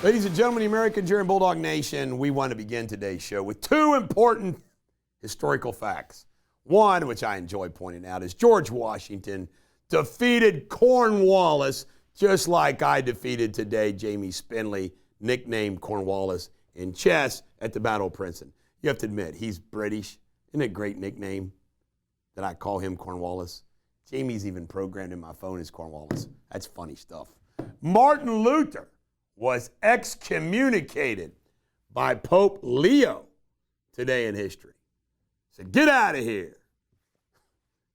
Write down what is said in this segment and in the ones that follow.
Ladies and gentlemen, the American German Bulldog Nation, we want to begin today's show with two important historical facts. One, which I enjoy pointing out, is George Washington defeated Cornwallis just like I defeated today Jamie Spindley, nicknamed Cornwallis, in chess at the Battle of Princeton. You have to admit, he's British. Isn't it a great nickname that I call him Cornwallis? Jamie's even programmed in my phone as Cornwallis. That's funny stuff. Martin Luther was excommunicated by Pope Leo today in history. Said, get out of here.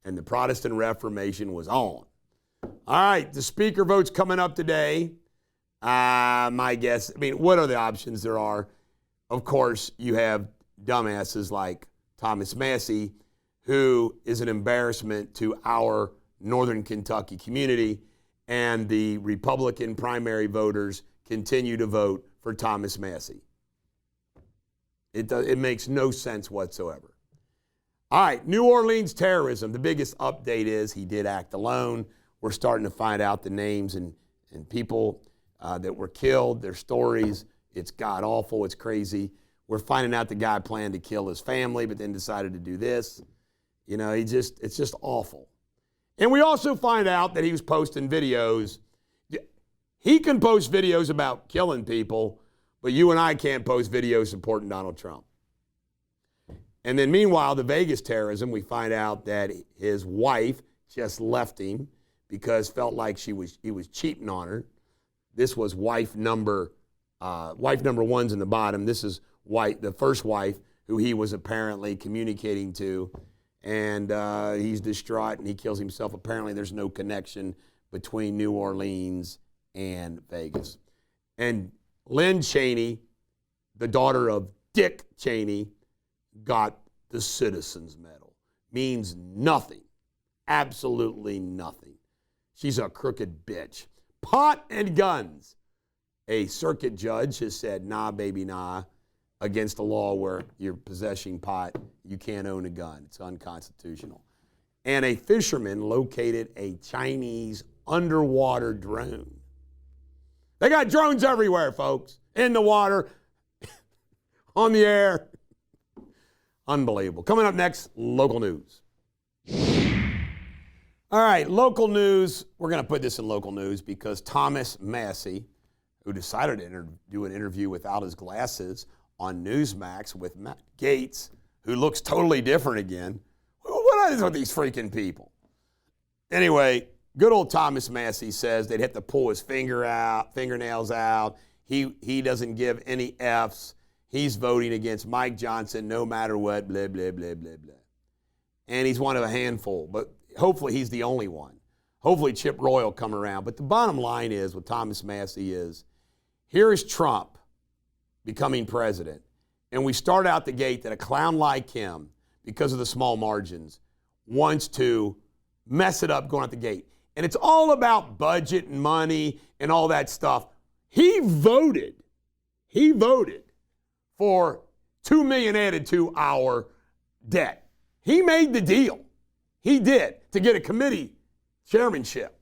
And the Protestant Reformation was on. All right, the speaker vote's coming up today. My guess, what are the options there are? Of course, you have dumbasses like Thomas Massey, who is an embarrassment to our Northern Kentucky community, and the Republican primary voters continue to vote for Thomas Massey. It makes no sense whatsoever. All right, New Orleans terrorism. The biggest update is he did act alone. We're starting to find out the names and people that were killed, their stories. It's god-awful. It's crazy. We're finding out the guy planned to kill his family but then decided to do this. You know, it's just awful. And we also find out that he was posting videos. He can post videos about killing people, but you and I can't post videos supporting Donald Trump. And then meanwhile, the Vegas terrorism, we find out that his wife just left him because felt like he was cheating on her. This was wife number one's in the bottom. This is the first wife who he was apparently communicating to. And he's distraught and he kills himself. Apparently there's no connection between New Orleans and Vegas. And Lynn Cheney, the daughter of Dick Cheney, got the Citizens Medal. Means nothing. Absolutely nothing. She's a crooked bitch. Pot and guns. A circuit judge has said, nah, baby, nah, against a law where you're possessing pot, you can't own a gun. It's unconstitutional. And a fisherman located a Chinese underwater drone. They got drones everywhere, folks. In the water, on the air. Unbelievable. Coming up next, local news. All right, local news. We're going to put this in local news because Thomas Massey, who decided to do an interview without his glasses on Newsmax with Matt Gaetz, who looks totally different again. What is with these freaking people? Anyway, good old Thomas Massey says they'd have to pull his fingernails out. He doesn't give any Fs. He's voting against Mike Johnson no matter what, blah, blah, blah, blah, blah. And he's one of a handful, but hopefully he's the only one. Hopefully Chip Roy will come around. But the bottom line is with Thomas Massey is, here is Trump becoming president, and we start out the gate that a clown like him, because of the small margins, wants to mess it up going out the gate. And it's all about budget and money and all that stuff. He voted for $2 million added to our debt. He made the deal. He did, to get a committee chairmanship.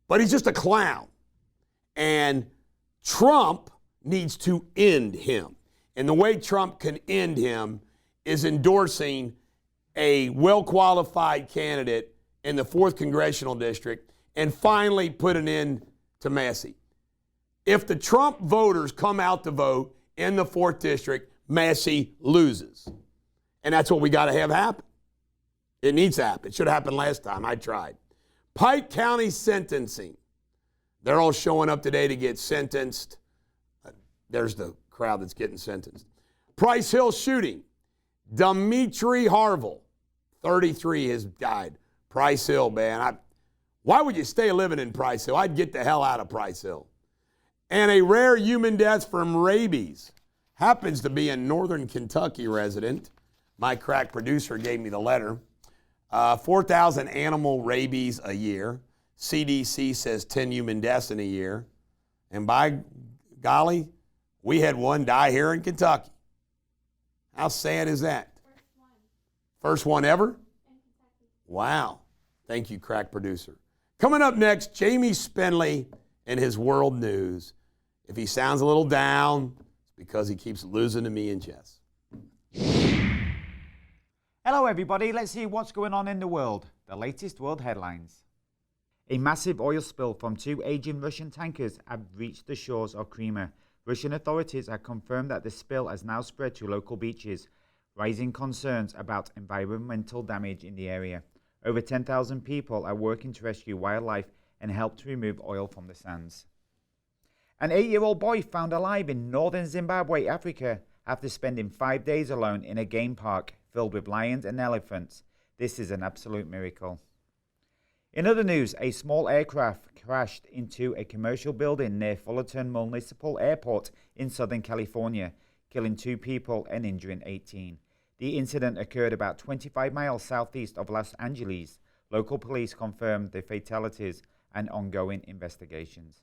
But he's just a clown. And Trump needs to end him. And the way Trump can end him is endorsing a well-qualified candidate in the 4th Congressional District and finally put an end to Massey. If the Trump voters come out to vote in the 4th District, Massey loses. And that's what we got to have happen. It needs to happen. It should have happened last time. I tried. Pike County sentencing. They're all showing up today to get sentenced. There's the crowd that's getting sentenced. Price Hill shooting. Dimitri Harville, 33, has died. Price Hill, man. Why would you stay living in Price Hill? I'd get the hell out of Price Hill. And a rare human death from rabies. Happens to be a Northern Kentucky resident. My crack producer gave me the letter. 4,000 animal rabies a year. CDC says 10 human deaths in a year. And by golly, we had one die here in Kentucky. How sad is that? First one ever? Wow. Thank you, crack producer. Coming up next, Jamie Spindley and his world news. If he sounds a little down, it's because he keeps losing to me in chess. Hello everybody, let's see what's going on in the world. The latest world headlines. A massive oil spill from 2 aging Russian tankers have reached the shores of Crimea. Russian authorities have confirmed that the spill has now spread to local beaches, raising concerns about environmental damage in the area. Over 10,000 people are working to rescue wildlife and help to remove oil from the sands. An 8-year-old boy found alive in northern Zimbabwe, Africa, after spending 5 days alone in a game park filled with lions and elephants. This is an absolute miracle. In other news, a small aircraft crashed into a commercial building near Fullerton Municipal Airport in Southern California, killing 2 people and injuring 18. The incident occurred about 25 miles southeast of Los Angeles. Local police confirmed the fatalities and ongoing investigations.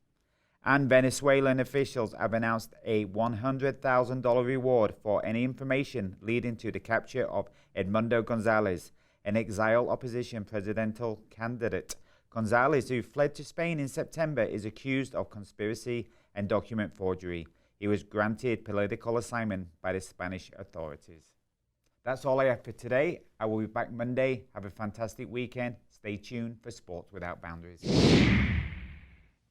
And Venezuelan officials have announced a $100,000 reward for any information leading to the capture of Edmundo Gonzalez, an exiled opposition presidential candidate. Gonzalez, who fled to Spain in September, is accused of conspiracy and document forgery. He was granted political assignment by the Spanish authorities. That's all I have for today. I will be back Monday. Have a fantastic weekend. Stay tuned for Sports Without Boundaries.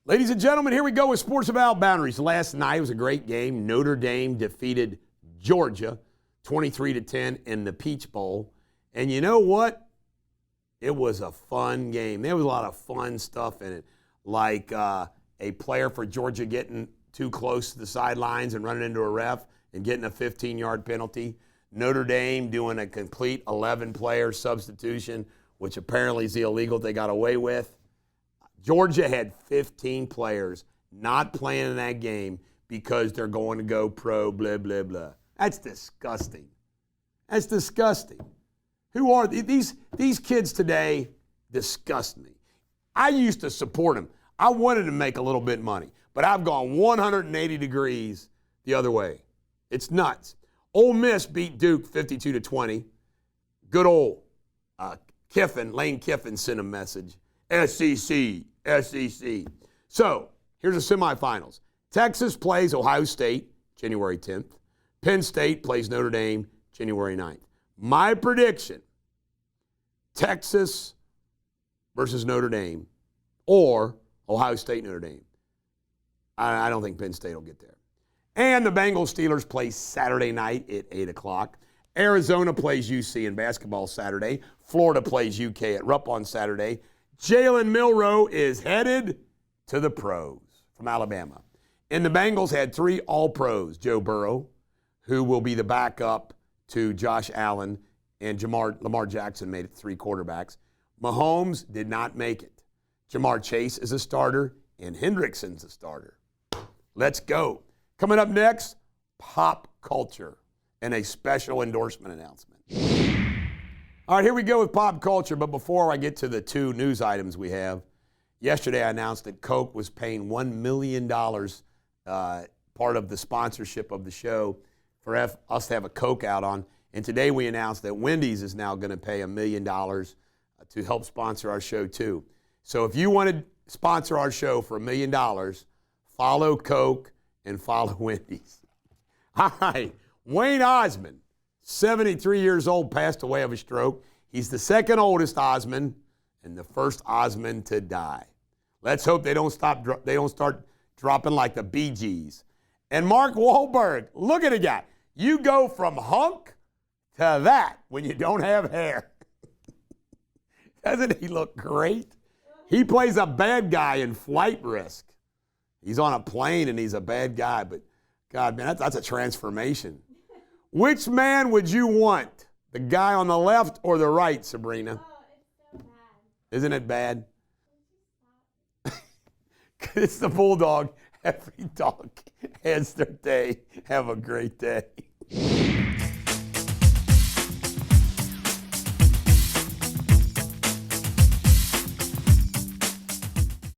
Ladies and gentlemen, here we go with Sports Without Boundaries. Last night was a great game. Notre Dame defeated Georgia 23-10 in the Peach Bowl. And you know what? It was a fun game. There was a lot of fun stuff in it, like a player for Georgia getting too close to the sidelines and running into a ref and getting a 15-yard penalty. Notre Dame doing a complete 11-player substitution, which apparently is illegal they got away with. Georgia had 15 players not playing in that game because they're going to go pro, blah, blah, blah. That's disgusting. That's disgusting. Who are these kids today? Disgust me. I used to support them. I wanted to make a little bit of money, but I've gone 180 degrees the other way. It's nuts. Ole Miss beat Duke 52-20. Good old Lane Kiffin sent a message. SEC. So here's the semifinals. Texas plays Ohio State January 10th. Penn State plays Notre Dame January 9th. My prediction, Texas versus Notre Dame or Ohio State Notre Dame. I don't think Penn State will get there. And the Bengals Steelers play Saturday night at 8 o'clock. Arizona plays UC in basketball Saturday. Florida plays UK at Rupp on Saturday. Jalen Milroe is headed to the pros from Alabama. And the Bengals had 3 All-Pros, Joe Burrow, who will be the backup to Josh Allen, and Lamar Jackson made it 3 quarterbacks. Mahomes did not make it. Jamar Chase is a starter, and Hendrickson's a starter. Let's go. Coming up next, pop culture and a special endorsement announcement. All right, here we go with pop culture, but before I get to the 2 news items we have, yesterday I announced that Coke was paying $1 million, part of the sponsorship of the show, for us to have a Coke out on. And today we announced that Wendy's is now going to pay $1 million to help sponsor our show too. So if you want to sponsor our show for $1 million, follow Coke and follow Wendy's. All right, Wayne Osmond, 73 years old, passed away of a stroke. He's the second oldest Osmond and the first Osmond to die. Let's hope they don't start dropping like the Bee Gees. And Mark Wahlberg, look at the guy. You go from hunk to that when you don't have hair. Doesn't he look great? He plays a bad guy in Flight Risk. He's on a plane and he's a bad guy, but God, man, that's a transformation. Which man would you want? The guy on the left or the right, Sabrina? Oh, it's so bad. Isn't it bad? It's the bulldog. Every dog has their day. Have a great day.